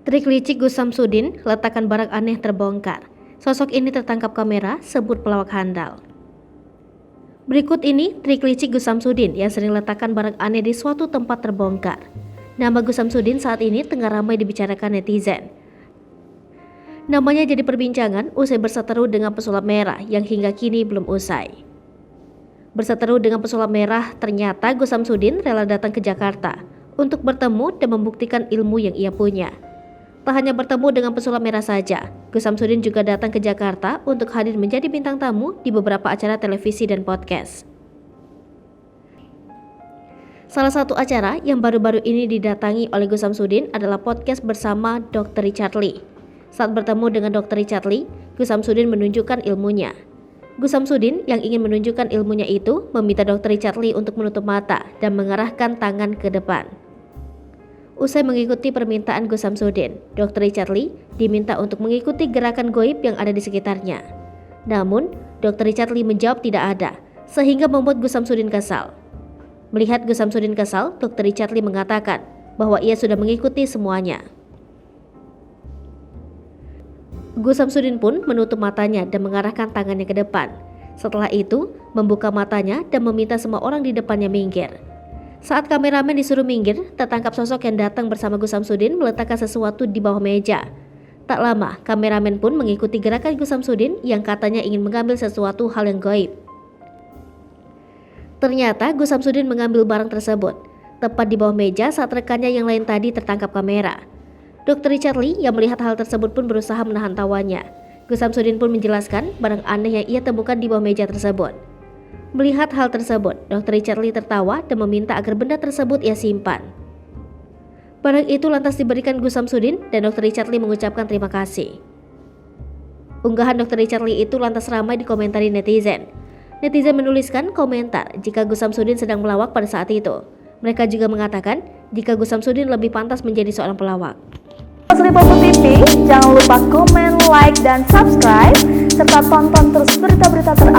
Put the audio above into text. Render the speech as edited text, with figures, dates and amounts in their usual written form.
Trik licik Gus Samsudin, letakkan barang aneh terbongkar. Sosok ini tertangkap kamera, sebut pelawak handal. Berikut ini trik licik Gus Samsudin yang sering letakkan barang aneh di suatu tempat terbongkar. Nama Gus Samsudin saat ini tengah ramai dibicarakan netizen. Namanya jadi perbincangan usai berseteru dengan pesulap merah yang hingga kini belum usai. Berseteru dengan pesulap merah, ternyata Gus Samsudin rela datang ke Jakarta untuk bertemu dan membuktikan ilmu yang ia punya. Tak hanya bertemu dengan pesulap merah saja, Gus Samsudin juga datang ke Jakarta untuk hadir menjadi bintang tamu di beberapa acara televisi dan podcast. Salah satu acara yang baru-baru ini didatangi oleh Gus Samsudin adalah podcast bersama Dr. Richard Lee. Saat bertemu dengan Dr. Richard Lee, Gus Samsudin menunjukkan ilmunya. Gus Samsudin yang ingin menunjukkan ilmunya itu meminta Dr. Richard Lee untuk menutup mata dan mengarahkan tangan ke depan. Usai mengikuti permintaan Gus Samsudin, Dr. Richard Lee diminta untuk mengikuti gerakan goib yang ada di sekitarnya. Namun, Dr. Richard Lee menjawab tidak ada, sehingga membuat Gus Samsudin kesal. Melihat Gus Samsudin kesal, Dr. Richard Lee mengatakan bahwa ia sudah mengikuti semuanya. Gus Samsudin pun menutup matanya dan mengarahkan tangannya ke depan. Setelah itu, membuka matanya dan meminta semua orang di depannya minggir. Saat kameramen disuruh minggir, tertangkap sosok yang datang bersama Gus Samsudin meletakkan sesuatu di bawah meja. Tak lama, kameramen pun mengikuti gerakan Gus Samsudin yang katanya ingin mengambil sesuatu hal yang gaib. Ternyata Gus Samsudin mengambil barang tersebut, tepat di bawah meja saat rekannya yang lain tadi tertangkap kamera. Dr. Richard Lee yang melihat hal tersebut pun berusaha menahan tawanya. Gus Samsudin pun menjelaskan barang aneh yang ia temukan di bawah meja tersebut. Melihat hal tersebut, Dr. Richard Lee tertawa dan meminta agar benda tersebut ia simpan. Barang itu lantas diberikan Gus Samsudin dan Dr. Richard Lee mengucapkan terima kasih. Unggahan Dr. Richard Lee itu lantas ramai dikomentari netizen. Netizen menuliskan komentar jika Gus Samsudin sedang melawak pada saat itu. Mereka juga mengatakan jika Gus Samsudin lebih pantas menjadi seorang pelawak. Lipopo TV, jangan lupa komen, like, dan subscribe, serta tonton terus berita-berita terupdate